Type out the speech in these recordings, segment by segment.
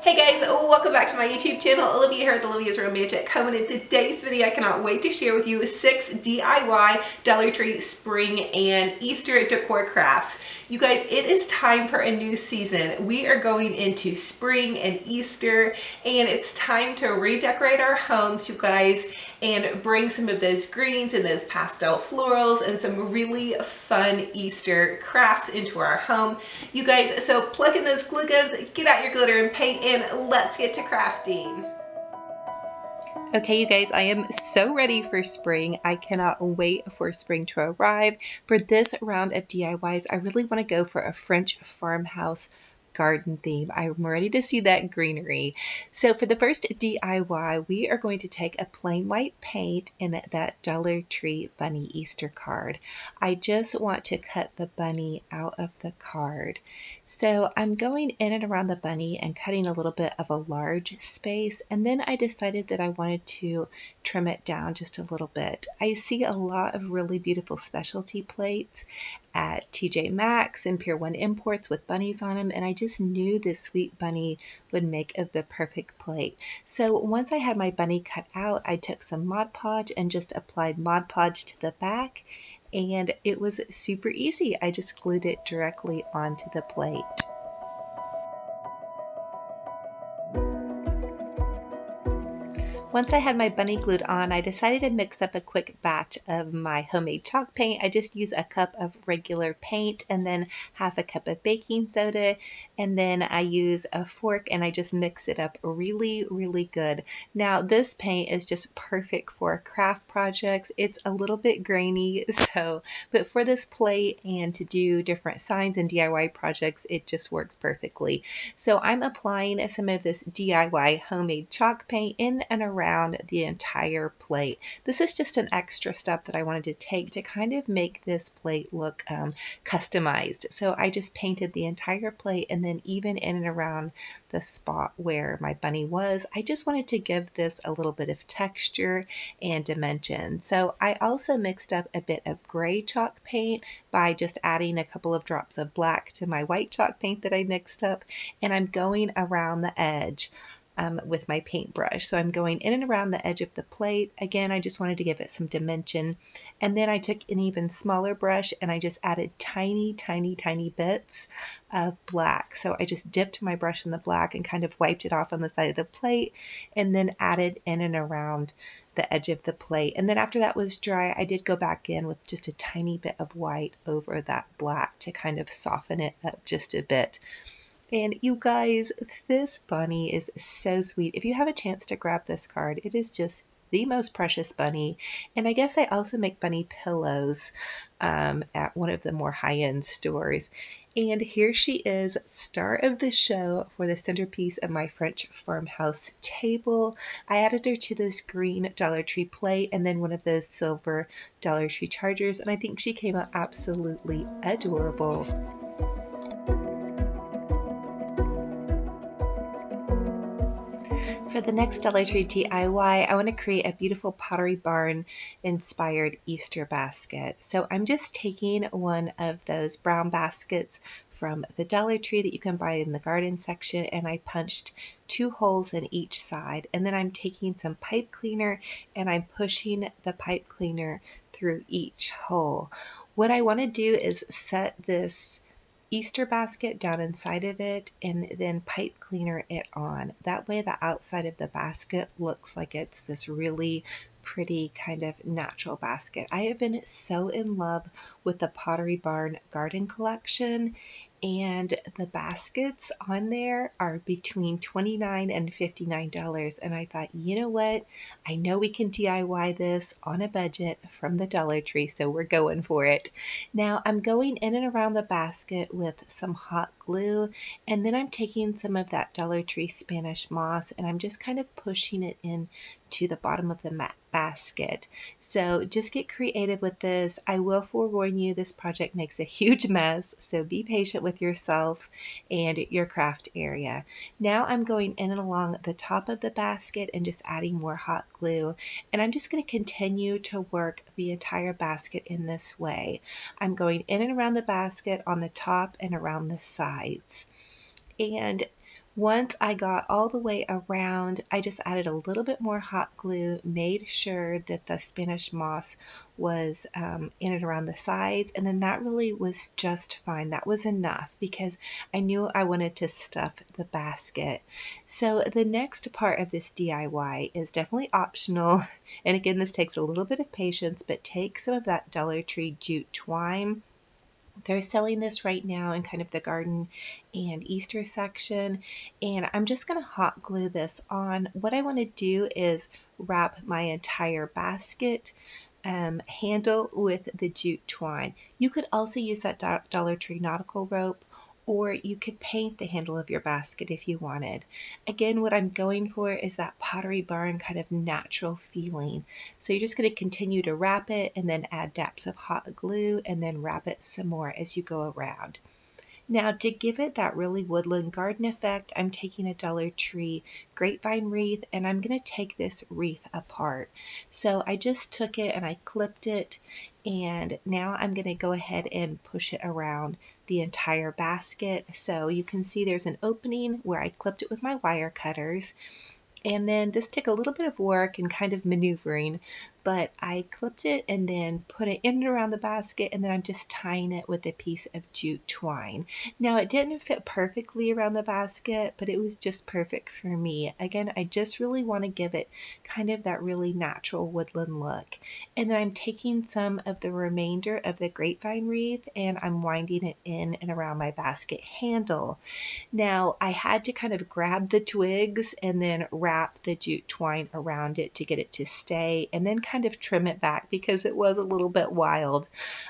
Hey guys, welcome back to my YouTube channel. Olivia here with Olivia's Romantic Home, and in today's video I cannot wait to share with you 6 DIY Dollar Tree spring and Easter decor crafts. You guys, it is time for a new season. We are going into spring and Easter, and it's time to redecorate our homes, you guys, and bring some of those greens and those pastel florals and some really fun Easter crafts into our home. You guys, so plug in those glue guns, get out your glitter and paint, and let's get to crafting. Okay, you guys, I am so ready for spring. I cannot wait for spring to arrive. For this round of DIYs, I really want to go for a French farmhouse garden theme. I'm ready to see that greenery. So for the first DIY, we are going to take a plain white paint and that Dollar Tree bunny Easter card. I just want to cut the bunny out of the card. So I'm going in and around the bunny and cutting a little bit of a large space, and then I decided that I wanted to trim it down just a little bit. I see a lot of really beautiful specialty plates at TJ Maxx and Pier 1 Imports with bunnies on them, and I just knew this sweet bunny would make the perfect plate. So once I had my bunny cut out, I took some Mod Podge and just applied Mod Podge to the back, and it was super easy. I just glued it directly onto the plate. Once I had my bunny glued on, I decided to mix up a quick batch of my homemade chalk paint. I just use a cup of regular paint and then half a cup of baking soda, and then I use a fork and I just mix it up really, really good. Now this paint is just perfect for craft projects. It's a little bit grainy, but for this plate and to do different signs and DIY projects, it just works perfectly. So I'm applying some of this DIY homemade chalk paint in and around the entire plate. This is just an extra step that I wanted to take to kind of make this plate look customized. So I just painted the entire plate, and then even in and around the spot where my bunny was, I just wanted to give this a little bit of texture and dimension. So I also mixed up a bit of gray chalk paint by just adding a couple of drops of black to my white chalk paint that I mixed up, and I'm going around the edge with my paintbrush. So I'm going in and around the edge of the plate. Again, I just wanted to give it some dimension. And then I took an even smaller brush and I just added tiny, tiny, tiny bits of black. So I just dipped my brush in the black and kind of wiped it off on the side of the plate, and then added in and around the edge of the plate. And then after that was dry, I did go back in with just a tiny bit of white over that black to kind of soften it up just a bit. And you guys, this bunny is so sweet. If you have a chance to grab this card, it is just the most precious bunny. And I guess I also make bunny pillows at one of the more high-end stores. And here she is, star of the show for the centerpiece of my French farmhouse table. I added her to this green Dollar Tree plate and then one of those silver Dollar Tree chargers, and I think she came out absolutely adorable. For the next Dollar Tree DIY, I want to create a beautiful Pottery Barn inspired Easter basket. So I'm just taking one of those brown baskets from the Dollar Tree that you can buy in the garden section, and I punched 2 holes in each side. And then I'm taking some pipe cleaner and I'm pushing the pipe cleaner through each hole. What I want to do is set this Easter basket down inside of it and then pipe cleaner it on. That way the outside of the basket looks like it's this really pretty kind of natural basket. I have been so in love with the Pottery Barn garden collection, and the baskets on there are between $29 and $59, and I thought, you know what, I know we can DIY this on a budget from the Dollar Tree, so we're going for it. Now I'm going in and around the basket with some hot glue, and then I'm taking some of that Dollar Tree Spanish moss and I'm just kind of pushing it in to the bottom of the basket. So just get creative with this. I will forewarn you, this project makes a huge mess, so be patient with yourself and your craft area. Now I'm going in and along the top of the basket and just adding more hot glue, and I'm just going to continue to work the entire basket in this way. I'm going in and around the basket on the top and around the sides. And Once I got all the way around, I just added a little bit more hot glue, made sure that the Spanish moss was in and around the sides, and then that really was just fine. That was enough because I knew I wanted to stuff the basket. So the next part of this DIY is definitely optional, and again, this takes a little bit of patience, but take some of that Dollar Tree jute twine. They're selling this right now in kind of the garden and Easter section, and I'm just going to hot glue this on. What I want to do is wrap my entire basket handle with the jute twine. You could also use that Dollar Tree nautical rope, or you could paint the handle of your basket if you wanted. Again, what I'm going for is that Pottery Barn kind of natural feeling. So you're just going to continue to wrap it and then add dabs of hot glue and then wrap it some more as you go around. Now, to give it that really woodland garden effect, I'm taking a Dollar Tree grapevine wreath and I'm going to take this wreath apart. So I just took it and I clipped it, and now I'm going to go ahead and push it around the entire basket. So you can see there's an opening where I clipped it with my wire cutters. And then this took a little bit of work and kind of maneuvering, but I clipped it and then put it in and around the basket, and then I'm just tying it with a piece of jute twine. Now it didn't fit perfectly around the basket, but it was just perfect for me. Again, I just really want to give it kind of that really natural woodland look. And then I'm taking some of the remainder of the grapevine wreath and I'm winding it in and around my basket handle. Now, I had to kind of grab the twigs and then wrap the jute twine around it to get it to stay, and then kind of trim it back because it was a little bit wild.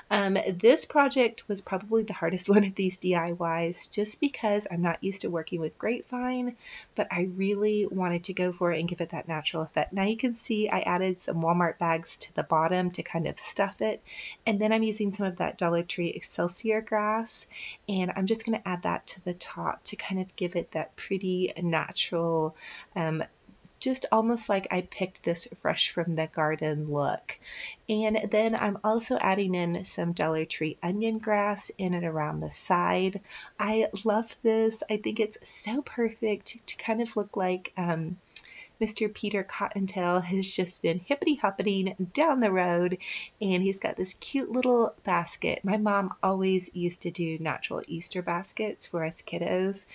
This project was probably the hardest one of these DIYs just because I'm not used to working with grapevine, but I really wanted to go for it and give it that natural effect. Now you can see I added some Walmart bags to the bottom to kind of stuff it, and then I'm using some of that Dollar Tree Excelsior grass, and I'm just going to add that to the top to kind of give it that pretty natural, just almost like I picked this fresh from the garden look. And then I'm also adding in some Dollar Tree onion grass in and around the side. I love this. I think it's so perfect to kind of look like Mr. Peter Cottontail has just been hippity-hoppeting down the road, and he's got this cute little basket. My mom always used to do natural Easter baskets for us kiddos.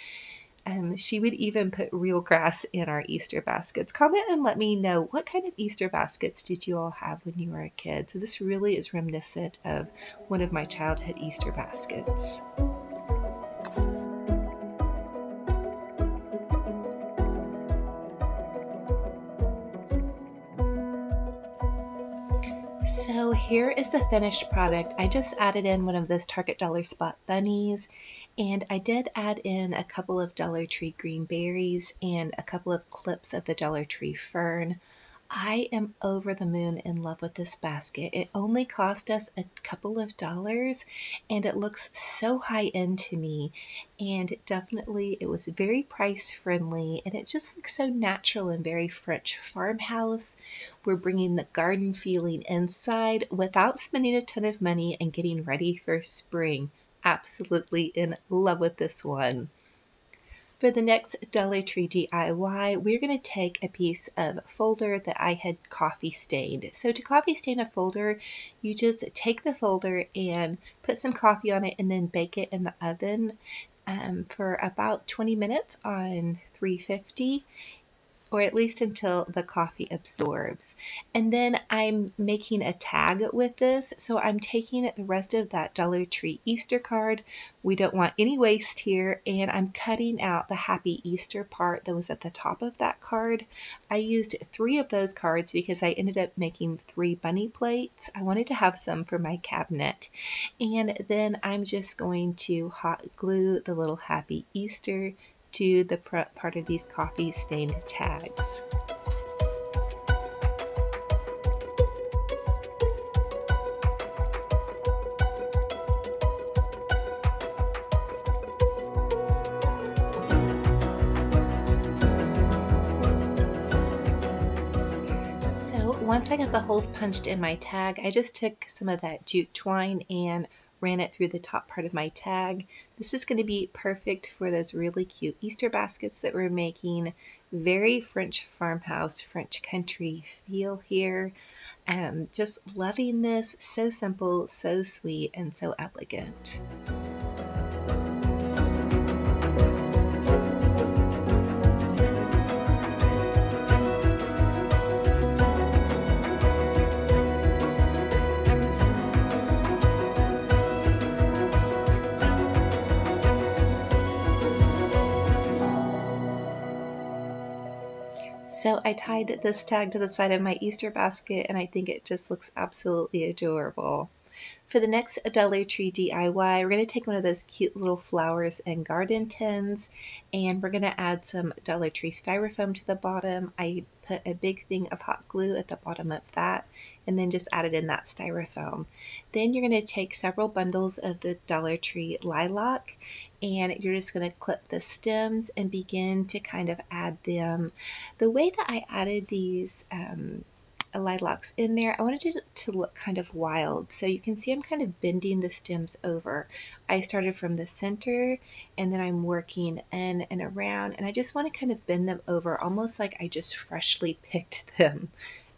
She would even put real grass in our Easter baskets. Comment and let me know, what kind of Easter baskets did you all have when you were a kid? So this really is reminiscent of one of my childhood Easter baskets. So here is the finished product. I just added in one of those Target Dollar Spot bunnies, and I did add in a couple of Dollar Tree green berries and a couple of clips of the Dollar Tree fern. I am over the moon in love with this basket. It only cost us a couple of dollars, and it looks so high end to me, and definitely it was very price friendly, and it just looks so natural and very French farmhouse. We're bringing the garden feeling inside without spending a ton of money and getting ready for spring. Absolutely in love with this one. For the next Dollar Tree DIY, we're going to take a piece of folder that I had coffee stained. So to coffee stain a folder, you just take the folder and put some coffee on it and then bake it in the oven for about 20 minutes on 350. Or at least until the coffee absorbs. And then I'm making a tag with this, so I'm taking the rest of that Dollar Tree Easter card. We don't want any waste here, and I'm cutting out the Happy Easter part that was at the top of that card. I used 3 of those cards because I ended up making 3 bunny plates. I wanted to have some for my cabinet. And then I'm just going to hot glue the little Happy Easter to the part of these coffee stained tags. So once I got the holes punched in my tag, I just took some of that jute twine and ran it through the top part of my tag. This is going to be perfect for those really cute Easter baskets that we're making. Very French farmhouse, French country feel here. Just loving this. So simple, so sweet, and so elegant. So I tied this tag to the side of my Easter basket, and I think it just looks absolutely adorable. For the next Dollar Tree DIY, we're going to take one of those cute little flowers and garden tins, and we're going to add some Dollar Tree styrofoam to the bottom. I put a big thing of hot glue at the bottom of that, and then just added in that styrofoam. Then you're going to take several bundles of the Dollar Tree lilac, and you're just going to clip the stems and begin to kind of add them. The way that I added these lilacs in there, I wanted it to look kind of wild. So you can see I'm kind of bending the stems over. I started from the center and then I'm working in and around, and I just want to kind of bend them over almost like I just freshly picked them.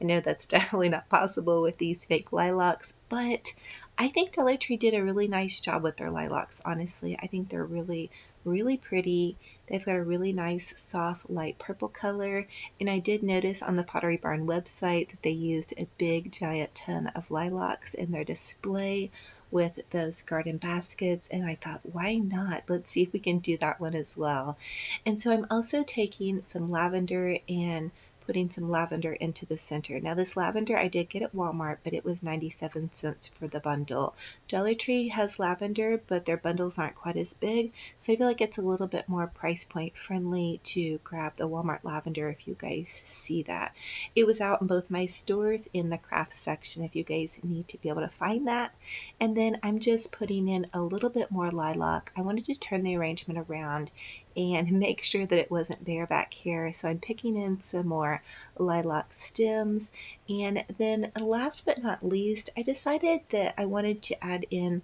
I know that's definitely not possible with these fake lilacs, but I think Dollar Tree did a really nice job with their lilacs, honestly. I think they're really, really pretty. They've got a really nice, soft, light purple color, and I did notice on the Pottery Barn website that they used a big, giant ton of lilacs in their display with those garden baskets, and I thought, why not? Let's see if we can do that one as well. And so I'm also taking some lavender and putting some lavender into the center. Now this lavender I did get at Walmart, but it was 97 cents for the bundle. Dollar Tree has lavender, but their bundles aren't quite as big, so I feel like it's a little bit more price point friendly to grab the Walmart lavender if you guys see that. It was out in both my stores in the crafts section if you guys need to be able to find that. And then I'm just putting in a little bit more lilac. I wanted to turn the arrangement around and make sure that it wasn't bare back here. So I'm picking in some more lilac stems. And then last but not least, I decided that I wanted to add in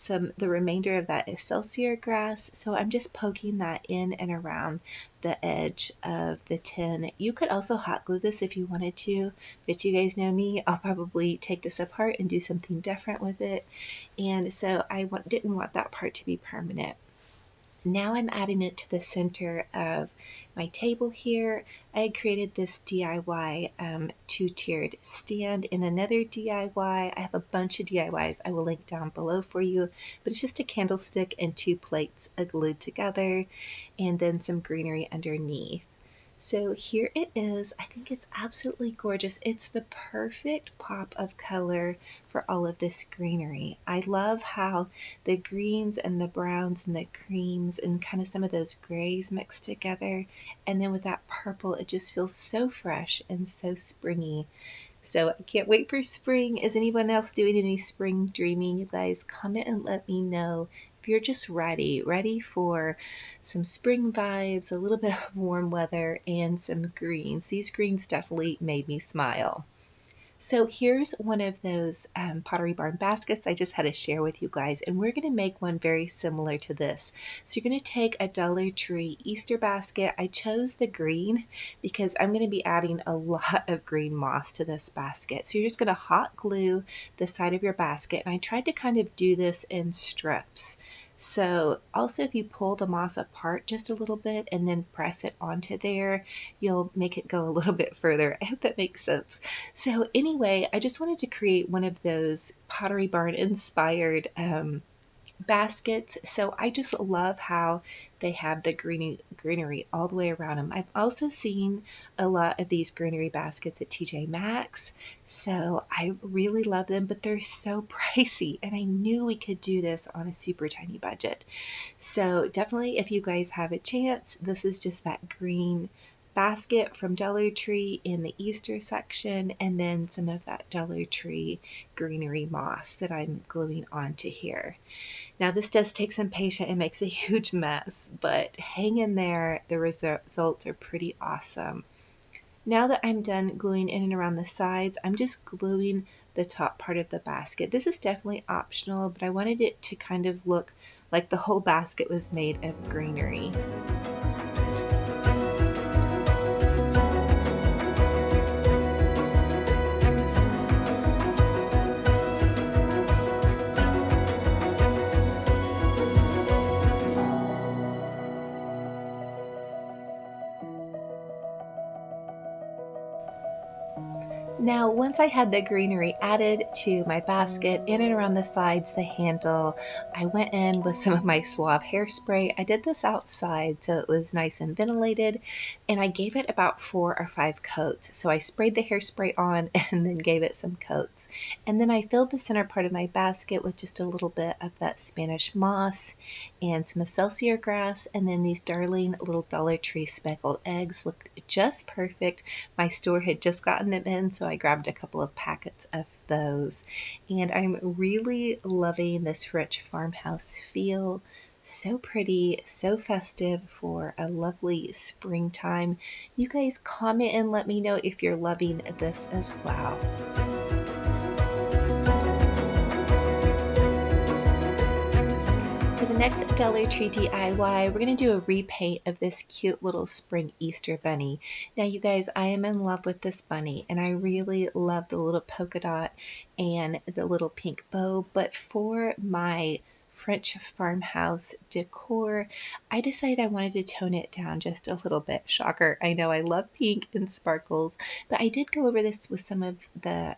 the remainder of that excelsior grass. So I'm just poking that in and around the edge of the tin. You could also hot glue this if you wanted to, but you guys know me, I'll probably take this apart and do something different with it. And so I didn't want that part to be permanent. Now I'm adding it to the center of my table here. I had created this DIY two-tiered stand in another DIY. I have a bunch of DIYs I will link down below for you, but it's just a candlestick and two plates glued together and then some greenery underneath. So here it is. I think it's absolutely gorgeous. It's the perfect pop of color for all of this greenery. I love how the greens and the browns and the creams and kind of some of those grays mixed together. And then with that purple, it just feels so fresh and so springy. So I can't wait for spring. Is anyone else doing any spring dreaming? You guys comment and let me know if you're just ready for some spring vibes, a little bit of warm weather, and some greens. These greens definitely made me smile. So here's one of those Pottery Barn baskets I just had to share with you guys, and we're going to make one very similar to this. So you're going to take a Dollar Tree Easter basket. I chose the green because I'm going to be adding a lot of green moss to this basket. So you're just going to hot glue the side of your basket, and I tried to kind of do this in strips. So also if you pull the moss apart just a little bit and then press it onto there, you'll make it go a little bit further. I hope that makes sense. So anyway, I just wanted to create one of those Pottery Barn inspired baskets. So I just love how they have the greenery all the way around them. I've also seen a lot of these greenery baskets at TJ Maxx, so I really love them, but they're so pricey, and I knew we could do this on a super tiny budget. So definitely, if you guys have a chance, this is just that green basket from Dollar Tree in the Easter section, and then some of that Dollar Tree greenery moss that I'm gluing onto here. Now this does take some patience and makes a huge mess, but hang in there, the results are pretty awesome. Now that I'm done gluing in and around the sides, I'm just gluing the top part of the basket. This is definitely optional, but I wanted it to kind of look like the whole basket was made of greenery. Now, once I had the greenery added to my basket, in and around the sides, the handle, I went in with some of my Suave hairspray. I did this outside so it was nice and ventilated, and I gave it about 4 or 5 coats. So I sprayed the hairspray on and then gave it some coats. And then I filled the center part of my basket with just a little bit of that Spanish moss and some Excelsior grass, and then these darling little Dollar Tree speckled eggs looked just perfect. My store had just gotten them in, so I grabbed a couple of packets of those, and I'm really loving this French farmhouse feel. So pretty, so festive for a lovely springtime. You guys comment and let me know if you're loving this as well. The next Dollar Tree DIY, we're going to do a repaint of this cute little spring Easter bunny. Now you guys, I am in love with this bunny, and I really love the little polka dot and the little pink bow, but for my French farmhouse decor, I decided I wanted to tone it down just a little bit. Shocker, I know I love pink and sparkles, but I did go over this with some of the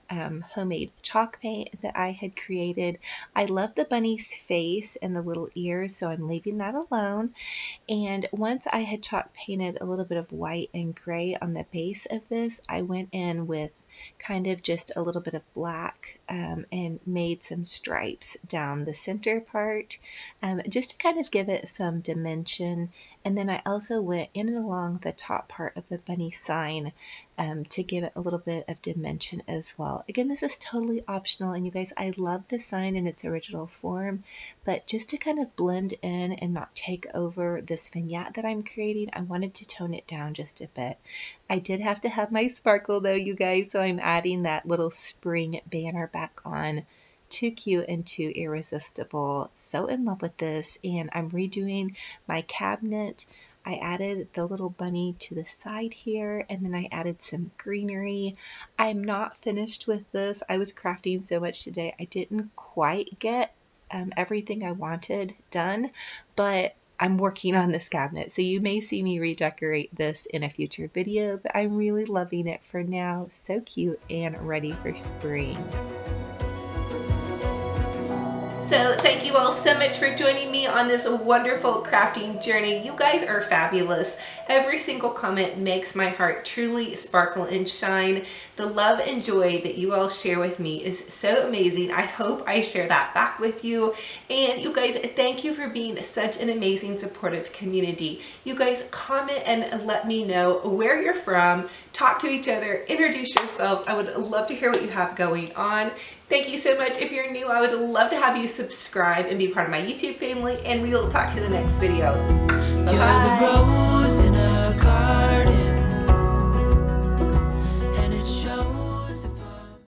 homemade chalk paint that I had created. I love the bunny's face and the little ears, so I'm leaving that alone. And once I had chalk painted a little bit of white and gray on the base of this, I went in with kind of just a little bit of black and made some stripes down the center part just to kind of give it some dimension. And then I also went in and along the top part of the bunny sign to give it a little bit of dimension as well. Again, this is totally optional, and you guys, I love the sign in its original form, but just to kind of blend in and not take over this vignette that I'm creating, I wanted to tone it down just a bit. I did have to have my sparkle though, you guys, so I'm adding that little spring banner back on. Too cute and too irresistible. So in love with this, and I'm redoing my cabinet. I added the little bunny to the side here, and then I added some greenery. I'm not finished with this. I was crafting so much today, I didn't quite get everything I wanted done, but I'm working on this cabinet, so you may see me redecorate this in a future video, but I'm really loving it for now. So cute and ready for spring. So thank you all so much for joining me on this wonderful crafting journey. You guys are fabulous. Every single comment makes my heart truly sparkle and shine. The love and joy that you all share with me is so amazing. I hope I share that back with you. And you guys, thank you for being such an amazing supportive community. You guys comment and let me know where you're from. Talk to each other, introduce yourselves. I would love to hear what you have going on. Thank you so much. If you're new, I would love to have you subscribe and be part of my YouTube family, and we will talk to you in the next video. Bye-bye.